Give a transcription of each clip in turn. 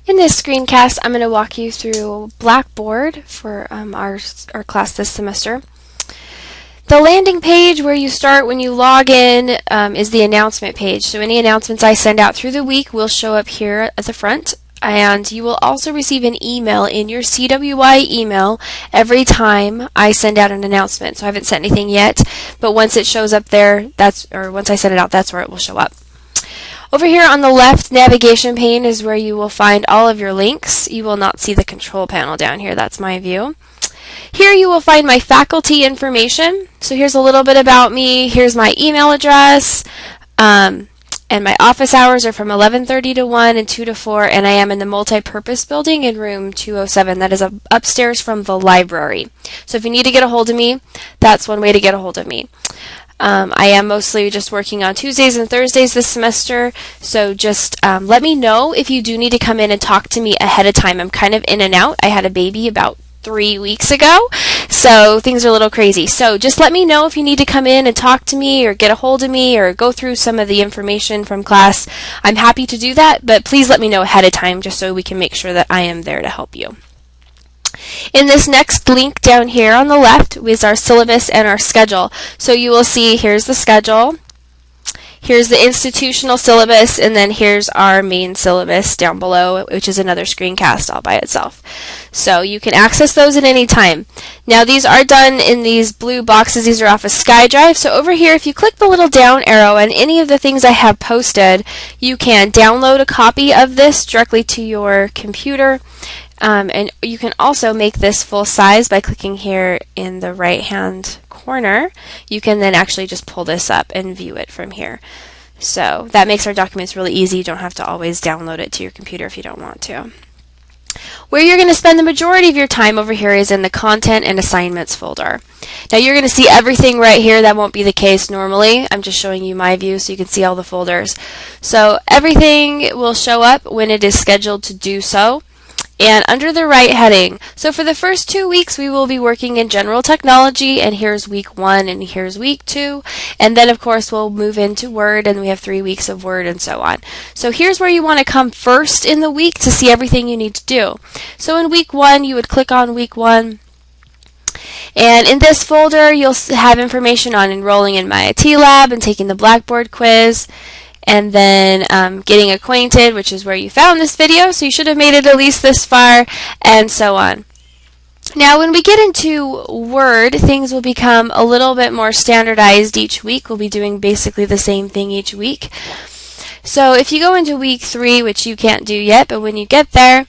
In this screencast, I'm going to walk you through Blackboard for our class this semester. The landing page where you start when you log in is the announcement page. So any announcements I send out through the week will show up here at the front. And you will also receive an email in your CWI email every time I send out an announcement. So I haven't sent anything yet, but once it shows up there, once I send it out, that's where it will show up. Over here on the left navigation pane is where you will find all of your links. You will not see the control panel down here. That's my view. Here you will find my faculty information. So here's a little bit about me. Here's my email address. And my office hours are from 11:30 to 1 and 2 to 4. And I am in the multi-purpose building in room 207. That is upstairs from the library. So if you need to get a hold of me, that's one way to get a hold of me. I am mostly just working on Tuesdays and Thursdays this semester, so just let me know if you do need to come in and talk to me ahead of time. I'm kind of in and out. I had a baby about 3 weeks ago, so things are a little crazy. So just let me know if you need to come in and talk to me or get a hold of me or go through some of the information from class. I'm happy to do that, but please let me know ahead of time just so we can make sure that I am there to help you. In this next link down here on the left is our syllabus and our schedule. So you will see here's the schedule, here's the institutional syllabus, and then here's our main syllabus down below, which is another screencast all by itself. So you can access those at any time. Now these are done in these blue boxes. These are off of SkyDrive. So over here, if you click the little down arrow and any of the things I have posted, you can download a copy of this directly to your computer. And you can also make this full size by clicking here in the right hand corner. You can then actually just pull this up and view it from here. So that makes our documents really easy. You don't have to always download it to your computer if you don't want to. Where you're going to spend the majority of your time over here is in the content and assignments folder. Now you're going to see everything right here. That won't be the case normally. I'm just showing you my view so you can see all the folders. So everything will show up when it is scheduled to do so. And under the right heading, so for the first 2 weeks we will be working in general technology, and here's week 1 and here's week 2, and then of course we'll move into Word, and we have 3 weeks of Word and so on. So here's where you want to come first in the week to see everything you need to do. So in week 1 you would click on week 1, and in this folder you'll have information on enrolling in my IT lab and taking the Blackboard quiz. And then getting acquainted, which is where you found this video, so you should have made it at least this far, and so on. Now when we get into Word, things will become a little bit more standardized each week. We'll be doing basically the same thing each week. So if you go into week 3, which you can't do yet, but when you get there,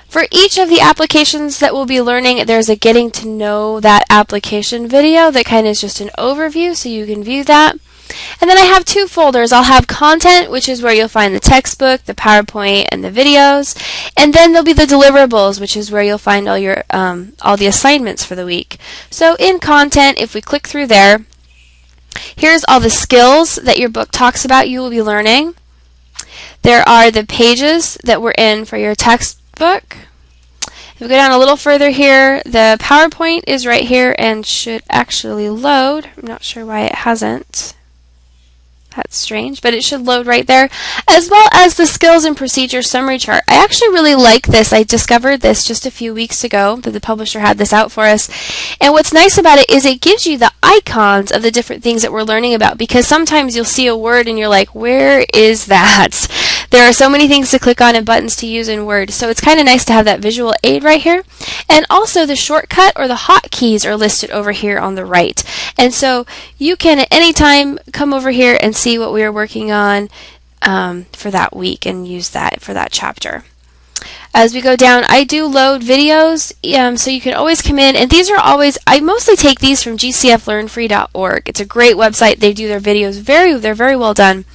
for each of the applications that we'll be learning, there's a getting to know that application video that kind of is just an overview, so you can view that. And then I have 2 folders. I'll have content, which is where you'll find the textbook, the PowerPoint, and the videos. And then there'll be the deliverables, which is where you'll find all your all the assignments for the week. So in content, if we click through there, here's all the skills that your book talks about you will be learning. There are the pages that were in for your textbook. If we go down a little further here, the PowerPoint is right here and should actually load. I'm not sure why it hasn't. That's strange, but it should load right there, as well as the skills and procedure summary chart. I actually really like this. I discovered this just a few weeks ago that the publisher had this out for us. And what's nice about it is it gives you the icons of the different things that we're learning about, because sometimes you'll see a word and you're like, where is that? There are so many things to click on and buttons to use in Word, so it's kind of nice to have that visual aid right here. And also the shortcut or the hotkeys are listed over here on the right. And so you can at any time come over here and see what we are working on for that week and use that for that chapter. As we go down, I do load videos, so you can always come in, and these are always, I mostly take these from gcflearnfree.org. It's a great website. They do their videos they're very well done.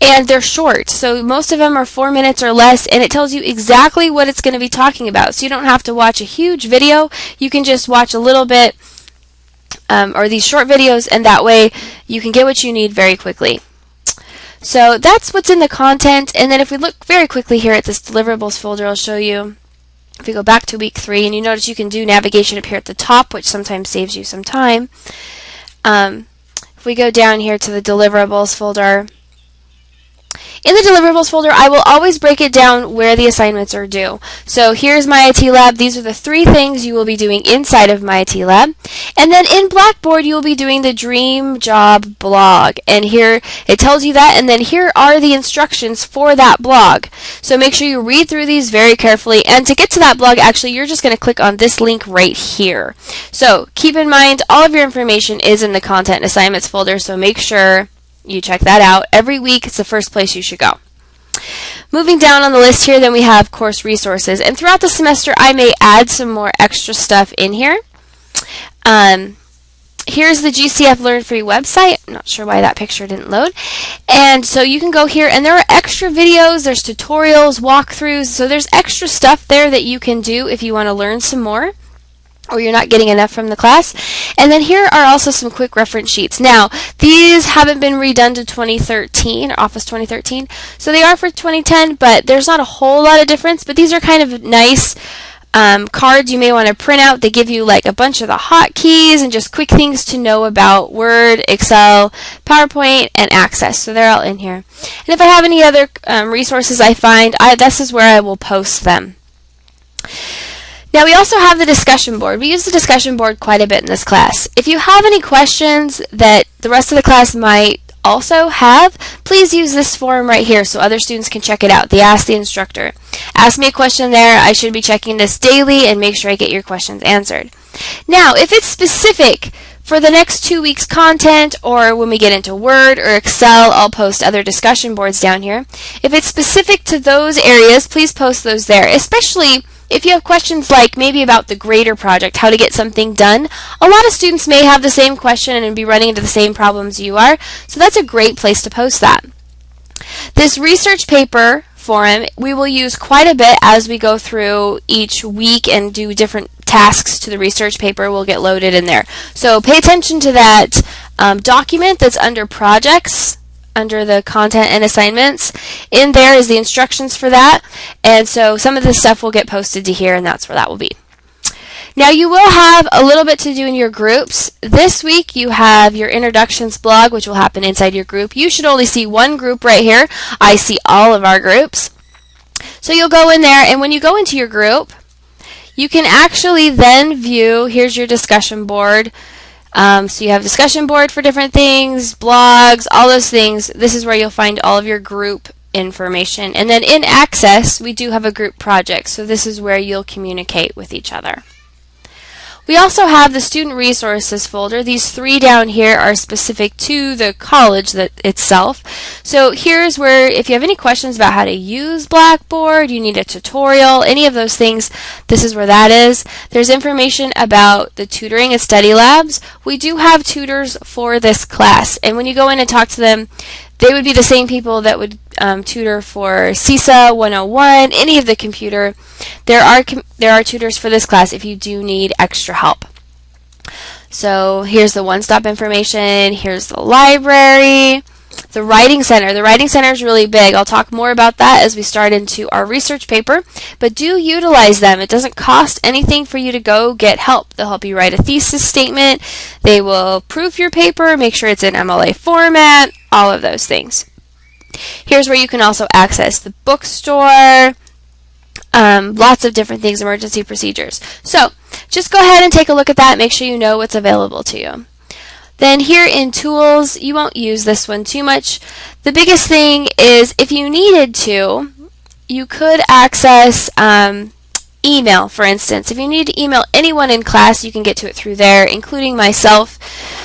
And they're short, so most of them are 4 minutes or less, and it tells you exactly what it's going to be talking about. So you don't have to watch a huge video. You can just watch a little bit, or these short videos, and that way you can get what you need very quickly. So that's what's in the content, and then if we look very quickly here at this deliverables folder, I'll show you. If we go back to week 3, and you notice you can do navigation up here at the top, which sometimes saves you some time. If we go down here to the deliverables folder, In the deliverables folder, I will always break it down where the assignments are due. So here's my IT lab. These are the 3 things you will be doing inside of my IT lab. And then in Blackboard, you will be doing the dream job blog. And here it tells you that. And then here are the instructions for that blog. So make sure you read through these very carefully. And to get to that blog, actually, you're just going to click on this link right here. So keep in mind, all of your information is in the content and assignments folder. So make sure you check that out. Every week, it's the first place you should go. Moving down on the list here, then we have course resources. And throughout the semester, I may add some more extra stuff in here. Here's the GCF Learn Free website. I'm not sure why that picture didn't load. And so you can go here, and there are extra videos, there's tutorials, walkthroughs. So there's extra stuff there that you can do if you want to learn some more, or you're not getting enough from the class. And then here are also some quick reference sheets. Now, these haven't been redone to 2013, or Office 2013, so they are for 2010, but there's not a whole lot of difference, but these are kind of nice cards you may want to print out. They give you like a bunch of the hotkeys and just quick things to know about Word, Excel, PowerPoint, and Access. So they're all in here. And if I have any other resources I find, this is where I will post them. Now we also have the discussion board. We use the discussion board quite a bit in this class. If you have any questions that the rest of the class might also have, please use this forum right here so other students can check it out. The Ask the Instructor. Ask me a question there. I should be checking this daily and make sure I get your questions answered. Now, if it's specific for the next 2 weeks content, or when we get into Word or Excel, I'll post other discussion boards down here. If it's specific to those areas, please post those there, especially if you have questions like maybe about the grader project, how to get something done. A lot of students may have the same question and be running into the same problems you are, so that's a great place to post that. This research paper forum we will use quite a bit as we go through each week and do different tasks to the research paper will get loaded in there. So pay attention to that document that's under projects, under the content and assignments. In there is the instructions for that, and so some of this stuff will get posted to here, and that's where that will be. Now you will have a little bit to do in your groups. This week you have your introductions blog, which will happen inside your group. You should only see one group right here. I see all of our groups. So you'll go in there, and when you go into your group, you can actually then view, here's your discussion board. So you have discussion board for different things, blogs, all those things. This is where you'll find all of your group information. And then in Access, we do have a group project. So this is where you'll communicate with each other. We also have the student resources folder. These 3 down here are specific to the college itself. So here's where, if you have any questions about how to use Blackboard, you need a tutorial, any of those things, this is where that is. There's information about the tutoring and study labs. We do have tutors for this class, and when you go in and talk to them, they would be the same people that would tutor for CISA 101, any of the computer. There are tutors for this class if you do need extra help. So here's the one-stop information. Here's the library. The Writing Center. The Writing Center is really big. I'll talk more about that as we start into our research paper, but do utilize them. It doesn't cost anything for you to go get help. They'll help you write a thesis statement. They will proof your paper, make sure it's in MLA format, all of those things. Here's where you can also access the bookstore, lots of different things, emergency procedures. So just go ahead and take a look at that. Make sure you know what's available to you. Then here in Tools, you won't use this one too much. The biggest thing is if you needed to, you could access email, for instance. If you need to email anyone in class, you can get to it through there, including myself.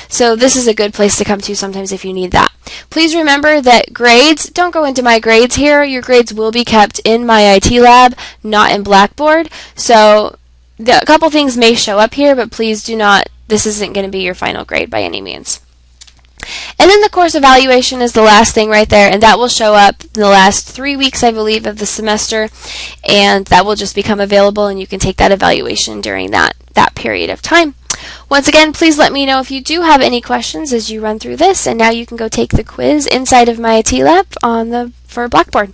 So this is a good place to come to sometimes if you need that. Please remember that grades, don't go into My Grades here. Your grades will be kept in My IT Lab, not in Blackboard. So a couple things may show up here, but please do not, this isn't going to be your final grade by any means. And then the course evaluation is the last thing right there, and that will show up in the last 3 weeks, I believe, of the semester, and that will just become available, and you can take that evaluation during that period of time. Once again, please let me know if you do have any questions as you run through this, and now you can go take the quiz inside of My IT Lab for Blackboard.